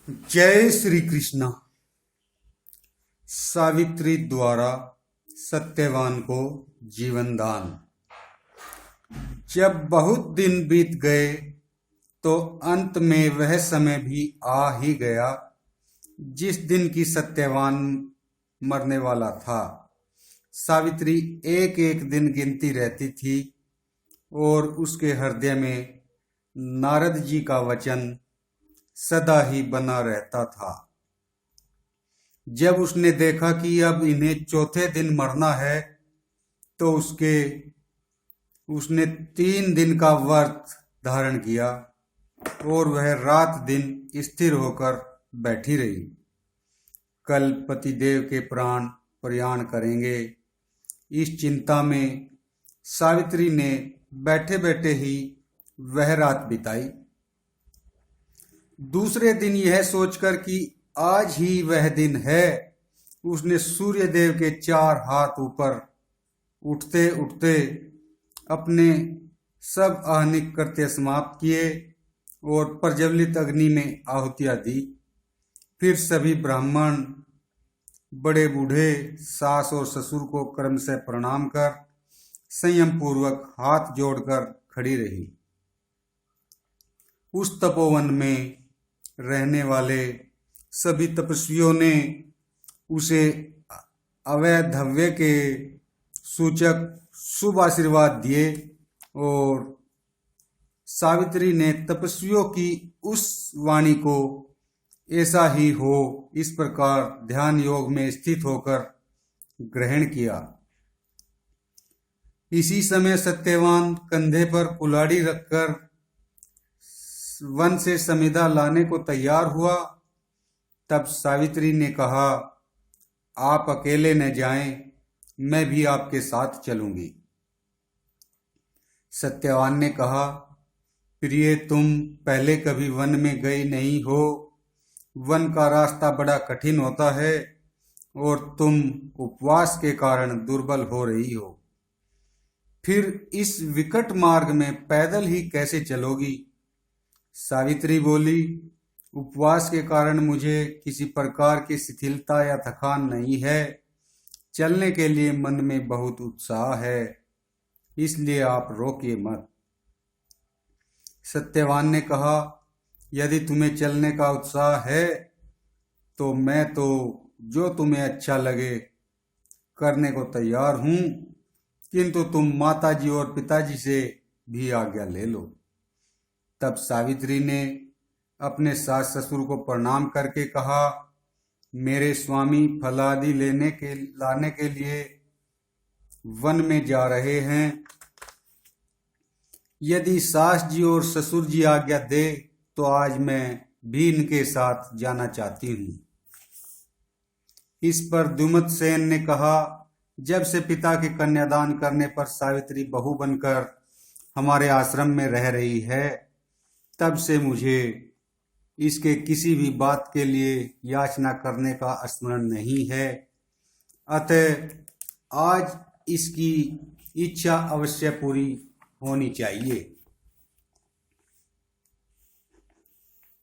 जय श्री कृष्णा। सावित्री द्वारा सत्यवान को जीवन दान। जब बहुत दिन बीत गए तो अंत में वह समय भी आ ही गया जिस दिन की सत्यवान मरने वाला था। सावित्री एक एक दिन गिनती रहती थी और उसके हृदय में नारद जी का वचन सदा ही बना रहता था। जब उसने देखा कि अब इन्हें चौथे दिन मरना है तो उसने 3 दिन का व्रत धारण किया और वह रात दिन स्थिर होकर बैठी रही। कल पतिदेव के प्राण प्रयाण करेंगे, इस चिंता में सावित्री ने बैठे बैठे ही वह रात बिताई। दूसरे दिन यह सोचकर कि आज ही वह दिन है, उसने सूर्य देव के 4 हाथ ऊपर उठते उठते अपने सब आहनिक कृत्य समाप्त किए और प्रज्वलित अग्नि में आहुतियां दी। फिर सभी ब्राह्मण, बड़े बूढ़े, सास और ससुर को क्रम से प्रणाम कर संयम पूर्वक हाथ जोड़कर खड़ी रही। उस तपोवन में रहने वाले सभी तपस्वियों ने उसे अवैधव्य के सूचक शुभ आशीर्वाद दिए और सावित्री ने तपस्वियों की उस वाणी को ऐसा ही हो इस प्रकार ध्यान योग में स्थित होकर ग्रहण किया। इसी समय सत्यवान कंधे पर कुल्हाड़ी रखकर वन से समिधा लाने को तैयार हुआ। तब सावित्री ने कहा, आप अकेले न जाएं, मैं भी आपके साथ चलूंगी। सत्यवान ने कहा, प्रिय, तुम पहले कभी वन में गई नहीं हो, वन का रास्ता बड़ा कठिन होता है और तुम उपवास के कारण दुर्बल हो रही हो, फिर इस विकट मार्ग में पैदल ही कैसे चलोगी? सावित्री बोली, उपवास के कारण मुझे किसी प्रकार की शिथिलता या थकान नहीं है, चलने के लिए मन में बहुत उत्साह है, इसलिए आप रोकिए मत। सत्यवान ने कहा, यदि तुम्हें चलने का उत्साह है तो मैं तो जो तुम्हें अच्छा लगे करने को तैयार हूं, किंतु तुम माताजी और पिताजी से भी आज्ञा ले लो। तब सावित्री ने अपने सास ससुर को प्रणाम करके कहा, मेरे स्वामी फलादि लाने के लिए वन में जा रहे हैं, यदि सास जी और ससुर जी आज्ञा दे तो आज मैं भी इनके साथ जाना चाहती हूँ। इस पर दुमतसेन ने कहा, जब से पिता के कन्यादान करने पर सावित्री बहू बनकर हमारे आश्रम में रह रही है, तब से मुझे इसके किसी भी बात के लिए याचना करने का स्मरण नहीं है, अतः आज इसकी इच्छा अवश्य पूरी होनी चाहिए।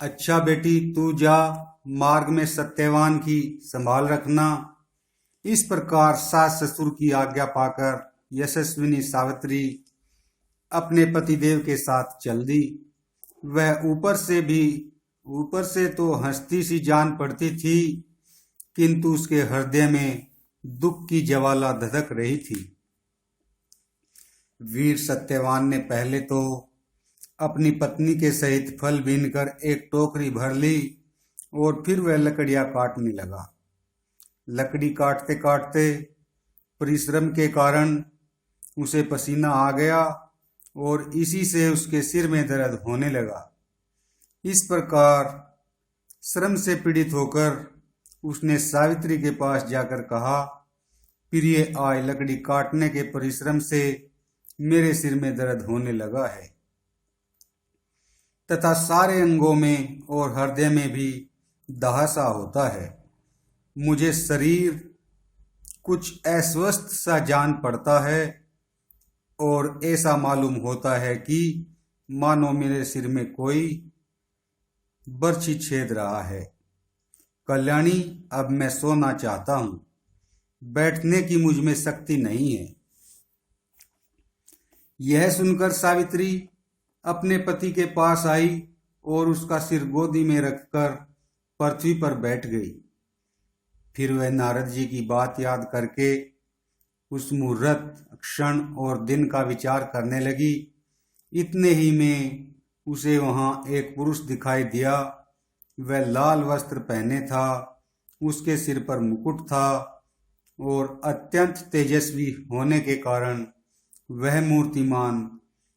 अच्छा बेटी, तू जा, मार्ग में सत्यवान की संभाल रखना। इस प्रकार सास ससुर की आज्ञा पाकर यशस्विनी सावित्री अपने पतिदेव के साथ चल दी। वह ऊपर से तो हंसती सी जान पड़ती थी, किंतु उसके हृदय में दुख की ज्वाला धधक रही थी। वीर सत्यवान ने पहले तो अपनी पत्नी के सहित फल बीनकर एक टोकरी भर ली और फिर वह लकड़ियां काटने लगा। लकड़ी काटते काटते परिश्रम के कारण उसे पसीना आ गया और इसी से उसके सिर में दर्द होने लगा। इस प्रकार श्रम से पीड़ित होकर उसने सावित्री के पास जाकर कहा, प्रिय, आज लकड़ी काटने के परिश्रम से मेरे सिर में दर्द होने लगा है तथा सारे अंगों में और हृदय में भी दाहसा होता है। मुझे शरीर कुछ अस्वस्थ सा जान पड़ता है और ऐसा मालूम होता है कि मानो मेरे सिर में कोई बर्छी छेद रहा है। कल्याणी, अब मैं सोना चाहता हूं, बैठने की मुझ में शक्ति नहीं है। यह सुनकर सावित्री अपने पति के पास आई और उसका सिर गोदी में रखकर पृथ्वी पर बैठ गई। फिर वह नारद जी की बात याद करके उस मुहूर्त, क्षण और दिन का विचार करने लगी। इतने ही में उसे वहां एक पुरुष दिखाई दिया। वह लाल वस्त्र पहने था, उसके सिर पर मुकुट था और अत्यंत तेजस्वी होने के कारण वह मूर्तिमान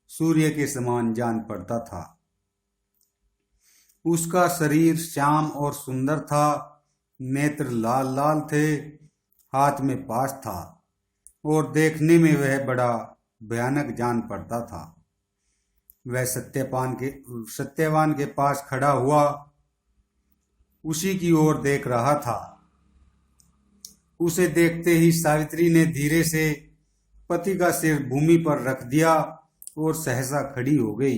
सूर्य के समान जान पड़ता था। उसका शरीर श्याम और सुंदर था, नेत्र लाल लाल थे, हाथ में पाश था और देखने में वह बड़ा भयानक जान पड़ता था। वह सत्यवान के पास खड़ा हुआ उसी की ओर देख रहा था। उसे देखते ही सावित्री ने धीरे से पति का सिर भूमि पर रख दिया और सहसा खड़ी हो गई।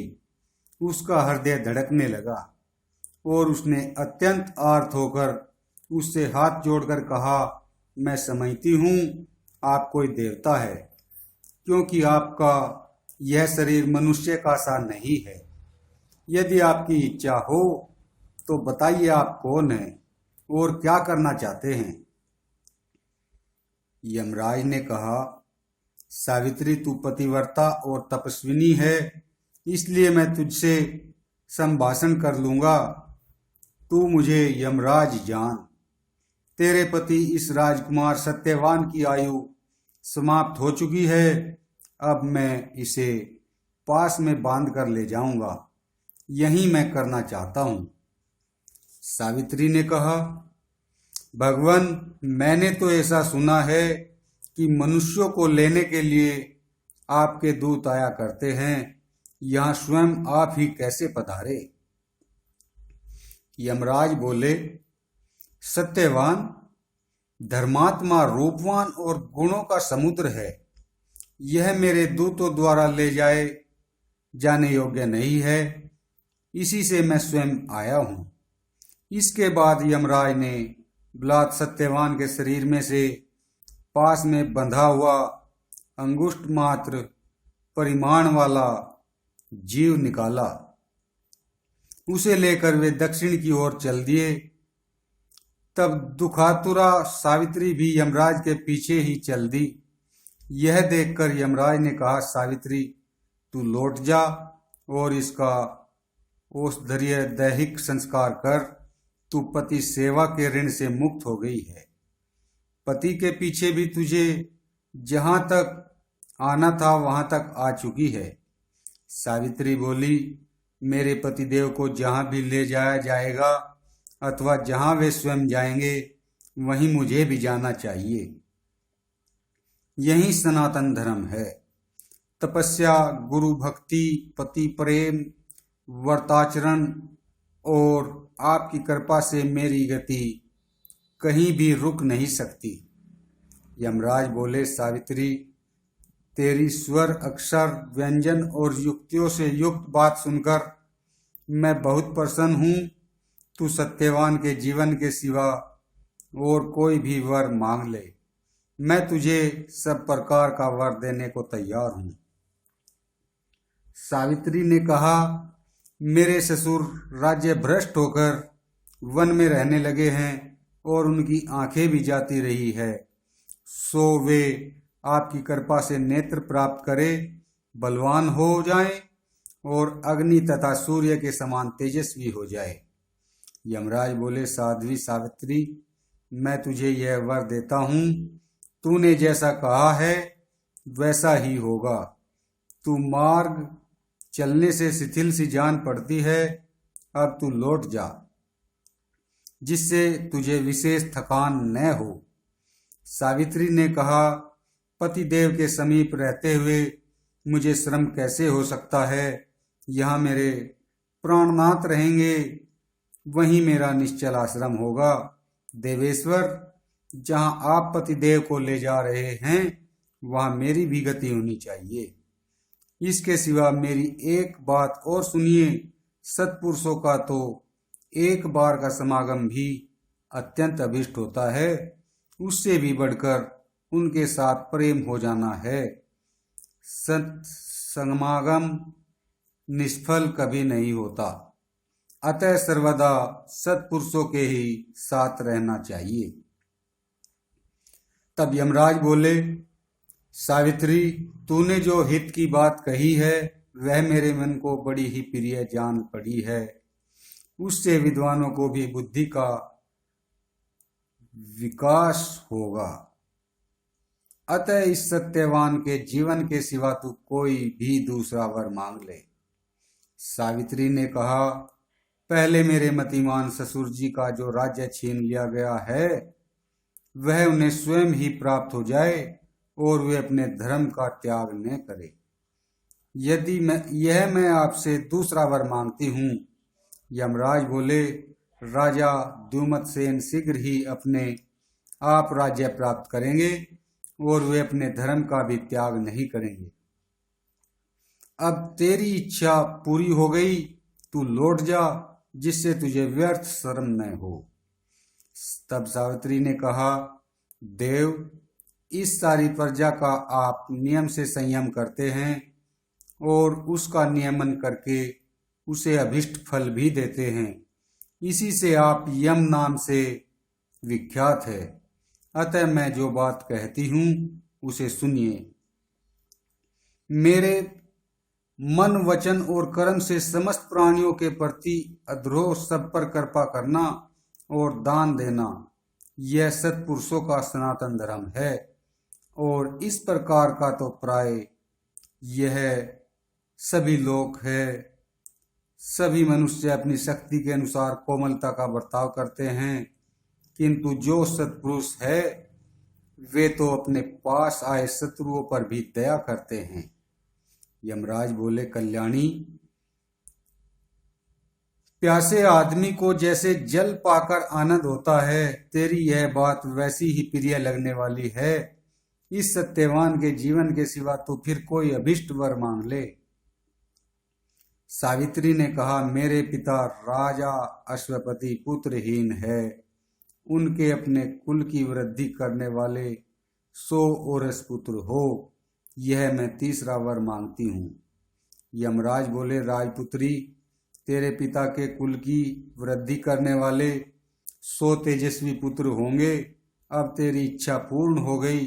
उसका हृदय धड़कने लगा और उसने अत्यंत आर्त होकर उससे हाथ जोड़कर कहा, मैं समझती हूँ आप कोई देवता है, क्योंकि आपका यह शरीर मनुष्य का सा नहीं है। यदि आपकी इच्छा हो तो बताइए आप कौन हैं और क्या करना चाहते हैं। यमराज ने कहा, सावित्री तू पतिव्रता और तपस्विनी है, इसलिए मैं तुझसे संभाषण कर लूंगा। तू मुझे यमराज जान। तेरे पति इस राजकुमार सत्यवान की आयु समाप्त हो चुकी है। अब मैं इसे पास में बांध कर ले जाऊंगा। यही मैं करना चाहता हूं। सावित्री ने कहा, भगवान, मैंने तो ऐसा सुना है कि मनुष्यों को लेने के लिए आपके दूत आया करते हैं, यहाँ स्वयं आप ही कैसे पधारे। यमराज बोले, सत्यवान धर्मात्मा रूपवान और गुणों का समुद्र है। यह मेरे दूतों द्वारा ले जाने योग्य नहीं है, इसी से मैं स्वयं आया हूं। इसके बाद यमराज ने बलात् सत्यवान के शरीर में से पास में बंधा हुआ अंगुष्ठ मात्र परिमाण वाला जीव निकाला। उसे लेकर वे दक्षिण की ओर चल दिए। तब दुखातुरा सावित्री भी यमराज के पीछे ही चल दी। यह देखकर यमराज ने कहा, सावित्री तू लौट जा और इसका औषधीय दैहिक संस्कार कर। तू पति सेवा के ऋण से मुक्त हो गई है। पति के पीछे भी तुझे जहां तक आना था वहां तक आ चुकी है। सावित्री बोली, मेरे पतिदेव को जहां भी ले जाया जाएगा अथवा जहां वे स्वयं जाएंगे वहीं मुझे भी जाना चाहिए। यही सनातन धर्म है। तपस्या, गुरु भक्ति, पति प्रेम, व्रताचरण और आपकी कृपा से मेरी गति कहीं भी रुक नहीं सकती। यमराज बोले, सावित्री तेरी स्वर, अक्षर, व्यंजन और युक्तियों से युक्त बात सुनकर मैं बहुत प्रसन्न हूँ। तू सत्यवान के जीवन के सिवा और कोई भी वर मांग ले, मैं तुझे सब प्रकार का वर देने को तैयार हूँ। सावित्री ने कहा, मेरे ससुर राज्य भ्रष्ट होकर वन में रहने लगे हैं और उनकी आंखें भी जाती रही है, सो वे आपकी कृपा से नेत्र प्राप्त करें, बलवान हो जाएं और अग्नि तथा सूर्य के समान तेजस्वी हो जाए। यमराज बोले, साध्वी सावित्री मैं तुझे यह वर देता हूँ। तूने जैसा कहा है वैसा ही होगा। तू मार्ग चलने से शिथिल सी जान पड़ती है, अब तू लौट जा, जिससे तुझे विशेष थकान न हो। सावित्री ने कहा, पतिदेव के समीप रहते हुए मुझे श्रम कैसे हो सकता है। यहाँ मेरे प्राणनाथ रहेंगे, वहीं मेरा निश्चल आश्रम होगा। देवेश्वर, जहाँ आप पतिदेव को ले जा रहे हैं वहाँ मेरी भी गति होनी चाहिए। इसके सिवा मेरी एक बात और सुनिए, सत्पुरुषों का तो एक बार का समागम भी अत्यंत अभिष्ट होता है, उससे भी बढ़कर उनके साथ प्रेम हो जाना है। सत्समागम निष्फल कभी नहीं होता, अतः सर्वदा सत्पुरुषों के ही साथ रहना चाहिए। तब यमराज बोले, सावित्री, तूने जो हित की बात कही है वह मेरे मन को बड़ी ही प्रिय जान पड़ी है। उससे विद्वानों को भी बुद्धि का विकास होगा। अतः इस सत्यवान के जीवन के सिवा तू कोई भी दूसरा वर मांग ले। सावित्री ने कहा, पहले मेरे मतिमान ससुर जी का जो राज्य छीन लिया गया है वह उन्हें स्वयं ही प्राप्त हो जाए और वे अपने धर्म का त्याग न करें। यदि मैं आपसे दूसरा वर मांगती हूँ। यमराज बोले, राजा द्युमत्सेन शीघ्र ही अपने आप राज्य प्राप्त करेंगे और वे अपने धर्म का भी त्याग नहीं करेंगे। अब तेरी इच्छा पूरी हो गई, तू लौट जा, जिससे तुझे व्यर्थ शर्म न हो। तब सावित्री ने कहा, देव, इस सारी प्रजा का आप नियम से संयम करते हैं और उसका नियमन करके उसे अभिष्ट फल भी देते हैं। इसी से आप यम नाम से विख्यात है। अतः मैं जो बात कहती हूँ उसे सुनिए। मेरे मन, वचन और कर्म से समस्त प्राणियों के प्रति अद्रोह सब पर कृपा करना और दान देना, यह सत्पुरुषों का सनातन धर्म है। और इस प्रकार का तो प्राय यह सभी लोग है। सभी मनुष्य अपनी शक्ति के अनुसार कोमलता का बर्ताव करते हैं, किंतु जो सत्पुरुष है वे तो अपने पास आए शत्रुओं पर भी दया करते हैं। यमराज बोले, कल्याणी, प्यासे आदमी को जैसे जल पाकर आनंद होता है, तेरी यह बात वैसी ही प्रिय लगने वाली है। इस सत्यवान के जीवन के सिवा तो फिर कोई अभिष्ट वर मांग ले। सावित्री ने कहा, मेरे पिता राजा अश्वपति पुत्रहीन है। उनके अपने कुल की वृद्धि करने वाले 100 ओरस पुत्र हो। यह मैं तीसरा वर मांगती हूँ। यमराज बोले, राजपुत्री, तेरे पिता के कुल की वृद्धि करने वाले 100 तेजस्वी पुत्र होंगे। अब तेरी इच्छा पूर्ण हो गई,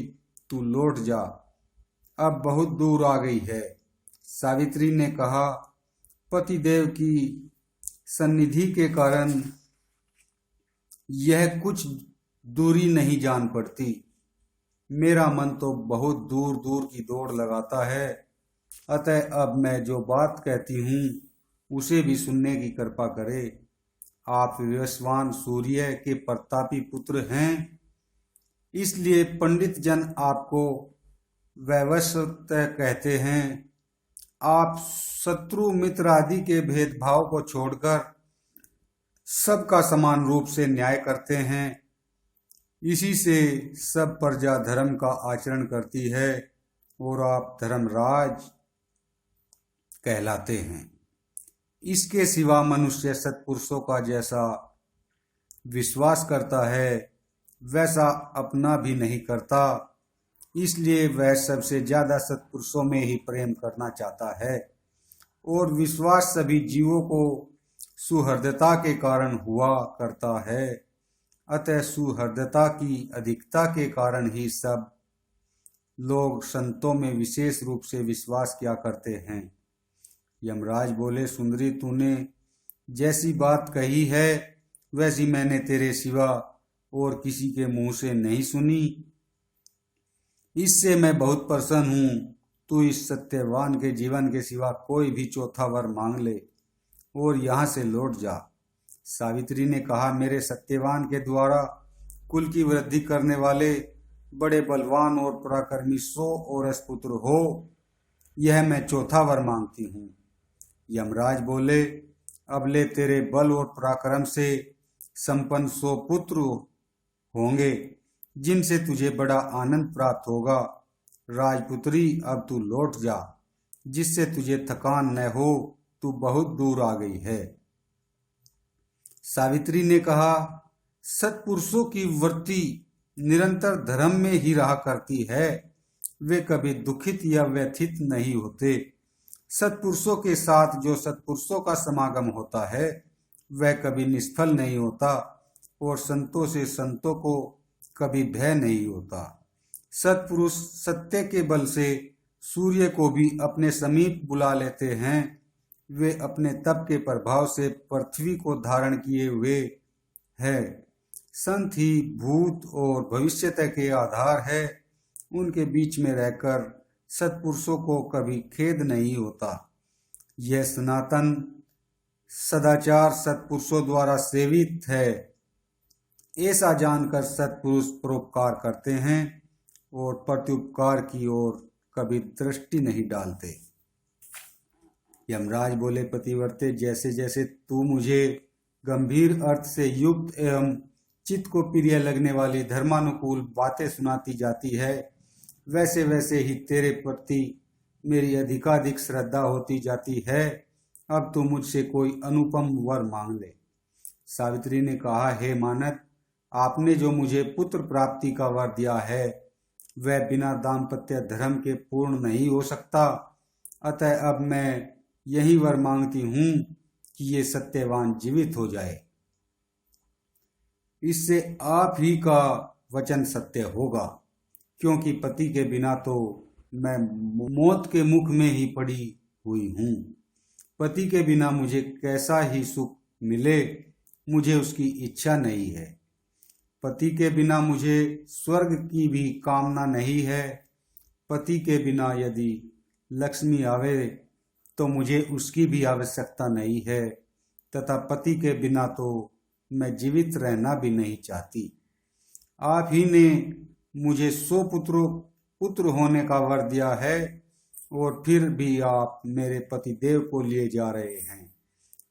तू लौट जा, अब बहुत दूर आ गई है। सावित्री ने कहा, पतिदेव की सन्निधि के कारण यह कुछ दूरी नहीं जान पड़ती। मेरा मन तो बहुत दूर दूर की दौड़ लगाता है। अतः अब मैं जो बात कहती हूँ उसे भी सुनने की कृपा करे। आप विवस्वान सूर्य के प्रतापी पुत्र हैं, इसलिए पंडित जन आपको वैवस्वत कहते हैं। आप शत्रु मित्र आदि के भेदभाव को छोड़कर सबका समान रूप से न्याय करते हैं। इसी से सब प्रजा धर्म का आचरण करती है और आप धर्मराज कहलाते हैं। इसके सिवा मनुष्य सत्पुरुषों का जैसा विश्वास करता है वैसा अपना भी नहीं करता, इसलिए वह सबसे ज्यादा सत्पुरुषों में ही प्रेम करना चाहता है। और विश्वास सभी जीवों को सुहृदता के कारण हुआ करता है। अतः सुहृदता की अधिकता के कारण ही सब लोग संतों में विशेष रूप से विश्वास किया करते हैं। यमराज बोले, सुंदरी, तूने जैसी बात कही है वैसी मैंने तेरे सिवा और किसी के मुंह से नहीं सुनी। इससे मैं बहुत प्रसन्न हूँ। तू इस सत्यवान के जीवन के सिवा कोई भी चौथा वर मांग ले और यहाँ से लौट जा। सावित्री ने कहा, मेरे सत्यवान के द्वारा कुल की वृद्धि करने वाले बड़े बलवान और पराक्रमी 100 ओरस पुत्र हो, यह मैं चौथा वर मांगती हूँ। यमराज बोले, अब ले तेरे बल और पराक्रम से संपन्न 100 पुत्र होंगे, जिनसे तुझे बड़ा आनंद प्राप्त होगा। राजपुत्री, अब तू लौट जा, जिससे तुझे थकान न हो, तू बहुत दूर आ गई है। सावित्री ने कहा, सत्पुरुषों की वृत्ति निरंतर धर्म में ही रहा करती है। वे कभी दुखित या व्यथित नहीं होते। सत्पुरुषों के साथ जो सत्पुरुषों का समागम होता है वह कभी निष्फल नहीं होता और संतों से संतों को कभी भय नहीं होता। सत्पुरुष सत्य के बल से सूर्य को भी अपने समीप बुला लेते हैं। वे अपने तप के प्रभाव से पृथ्वी को धारण किए हुए है। संत ही भूत और भविष्यत के आधार है। उनके बीच में रहकर सत्पुरुषों को कभी खेद नहीं होता। यह सनातन सदाचार सत्पुरुषों द्वारा सेवित है। ऐसा जानकर सत्पुरुष परोपकार करते हैं और प्रत्युपकार की ओर कभी दृष्टि नहीं डालते। यमराज बोले, पतिव्रते, जैसे जैसे तू मुझे गंभीर अर्थ से युक्त एवं चित्त को प्रिय लगने वाली धर्मानुकूल बातें सुनाती जाती है, वैसे वैसे ही तेरे प्रति मेरी अधिकाधिक श्रद्धा होती जाती है। अब तू मुझसे कोई अनुपम वर मांग ले। सावित्री ने कहा, हे मानद, आपने जो मुझे पुत्र प्राप्ति का वर दिया है वह बिना दाम्पत्य धर्म के पूर्ण नहीं हो सकता। अतः अब मैं यही वर मांगती हूँ कि ये सत्यवान जीवित हो जाए। इससे आप ही का वचन सत्य होगा, क्योंकि पति के बिना तो मैं मौत के मुख में ही पड़ी हुई हूँ। पति के बिना मुझे कैसा ही सुख मिले, मुझे उसकी इच्छा नहीं है। पति के बिना मुझे स्वर्ग की भी कामना नहीं है। पति के बिना यदि लक्ष्मी आवे तो मुझे उसकी भी आवश्यकता नहीं है, तथा पति के बिना तो मैं जीवित रहना भी नहीं चाहती। आप ही ने मुझे 100 पुत्र होने का वर दिया है और फिर भी आप मेरे पतिदेव को लिए जा रहे हैं।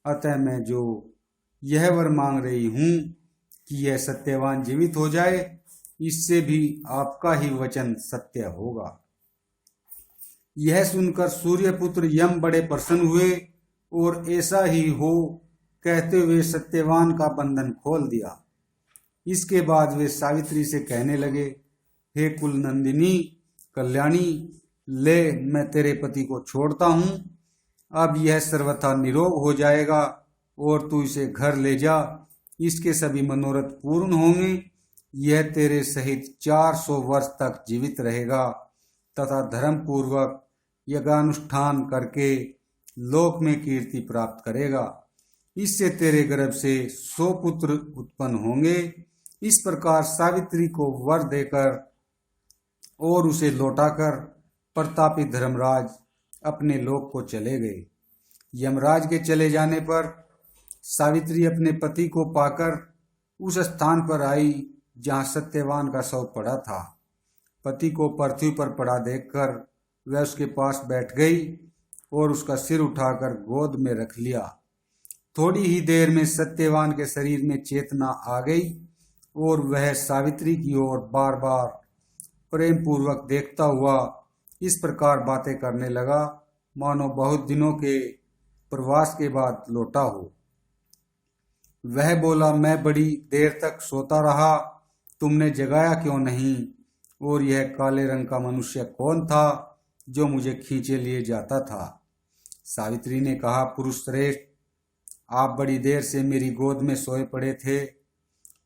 अतः मैं जो यह वर मांग रही हूँ कि यह सत्यवान जीवित हो जाए, इससे भी आपका ही वचन सत्य होगा। यह सुनकर सूर्यपुत्र यम बड़े प्रसन्न हुए और ऐसा ही हो कहते हुए सत्यवान का बंधन खोल दिया। इसके बाद वे सावित्री से कहने लगे, हे कुल नंदिनी कल्याणी, ले मैं तेरे पति को छोड़ता हूँ। अब यह सर्वथा निरोग हो जाएगा और तू इसे घर ले जा। इसके सभी मनोरथ पूर्ण होंगे। यह तेरे सहित 400 वर्ष तक जीवित रहेगा तथा धर्म पूर्वक यज्ञानुष्ठान करके लोक में कीर्ति प्राप्त करेगा। इससे तेरे गर्भ से 100 पुत्र उत्पन्न होंगे। इस प्रकार सावित्री को वर देकर और उसे लौटाकर प्रतापी धर्मराज अपने लोक को चले गए। यमराज के चले जाने पर सावित्री अपने पति को पाकर उस स्थान पर आई जहाँ सत्यवान का शव पड़ा था। पति को पृथ्वी पर पड़ा देखकर वह उसके पास बैठ गई और उसका सिर उठाकर गोद में रख लिया। थोड़ी ही देर में सत्यवान के शरीर में चेतना आ गई और वह सावित्री की ओर बार बार प्रेम पूर्वक देखता हुआ इस प्रकार बातें करने लगा मानो बहुत दिनों के प्रवास के बाद लौटा हो। वह बोला, मैं बड़ी देर तक सोता रहा, तुमने जगाया क्यों नहीं? और यह काले रंग का मनुष्य कौन था जो मुझे खींचे लिए जाता था? सावित्री ने कहा, पुरुष श्रेष्ठ, आप बड़ी देर से मेरी गोद में सोए पड़े थे।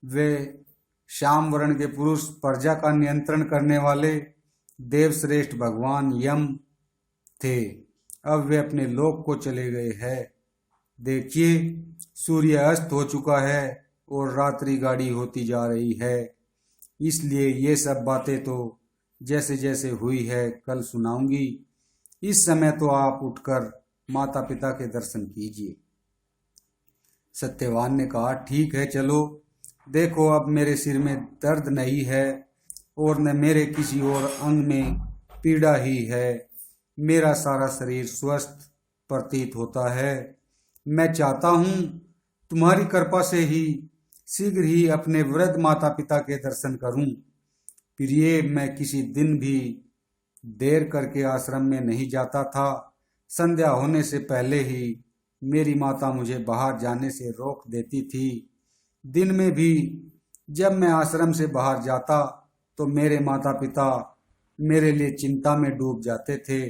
वे श्याम वर्ण के पुरुष, प्रजा का नियंत्रण करने वाले देवश्रेष्ठ भगवान यम थे। अब वे अपने लोक को चले गए हैं। देखिए, सूर्य अस्त हो चुका है और रात्रि गाढ़ी होती जा रही है। इसलिए ये सब बातें तो जैसे जैसे हुई है कल सुनाऊंगी। इस समय तो आप उठकर माता पिता के दर्शन कीजिए। सत्यवान ने कहा, ठीक है, चलो। देखो, अब मेरे सिर में दर्द नहीं है और न मेरे किसी और अंग में पीड़ा ही है। मेरा सारा शरीर स्वस्थ प्रतीत होता है। मैं चाहता हूँ तुम्हारी कृपा से ही शीघ्र ही अपने वृद्ध माता पिता के दर्शन करूं। प्रिय, मैं किसी दिन भी देर करके आश्रम में नहीं जाता था। संध्या होने से पहले ही मेरी माता मुझे बाहर जाने से रोक देती थी। दिन में भी जब मैं आश्रम से बाहर जाता तो मेरे माता पिता मेरे लिए चिंता में डूब जाते थे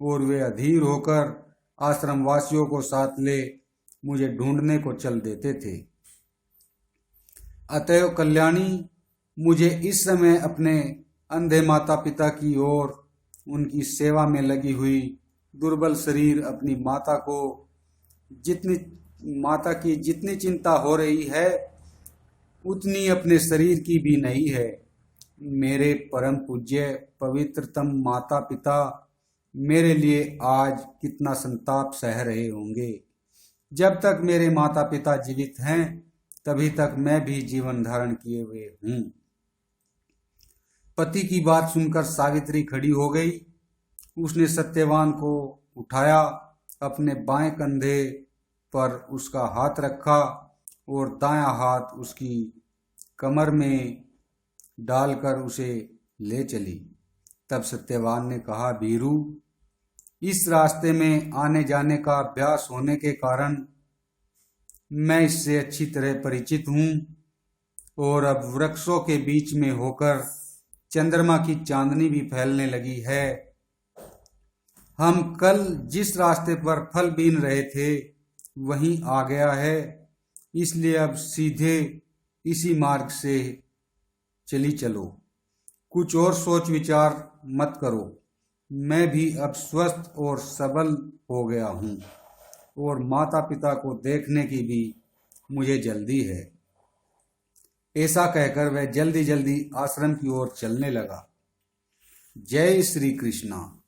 और वे अधीर होकर आश्रम वासियों को साथ ले मुझे ढूंढने को चल देते थे। अतएव कल्याणी मुझे इस समय अपने अंधे माता पिता की ओर उनकी सेवा में लगी हुई दुर्बल शरीर अपनी माता की जितनी चिंता हो रही है उतनी अपने शरीर की भी नहीं है। मेरे परम पूज्य पवित्रतम माता पिता मेरे लिए आज कितना संताप सह रहे होंगे। जब तक मेरे माता पिता जीवित हैं तभी तक मैं भी जीवन धारण किए हुए हूँ। पति की बात सुनकर सावित्री खड़ी हो गई। उसने सत्यवान को उठाया, अपने बाएं कंधे पर उसका हाथ रखा और दायां हाथ उसकी कमर में डालकर उसे ले चली। तब सत्यवान ने कहा, बीरू, इस रास्ते में आने जाने का अभ्यास होने के कारण मैं इससे अच्छी तरह परिचित हूँ और अब वृक्षों के बीच में होकर चंद्रमा की चांदनी भी फैलने लगी है। हम कल जिस रास्ते पर फल बीन रहे थे वहीं आ गया है, इसलिए अब सीधे इसी मार्ग से चली चलो। कुछ और सोच विचार मत करो। मैं भी अब स्वस्थ और सबल हो गया हूँ और माता पिता को देखने की भी मुझे जल्दी है। ऐसा कहकर वह जल्दी जल्दी आश्रम की ओर चलने लगा। जय श्री कृष्णा।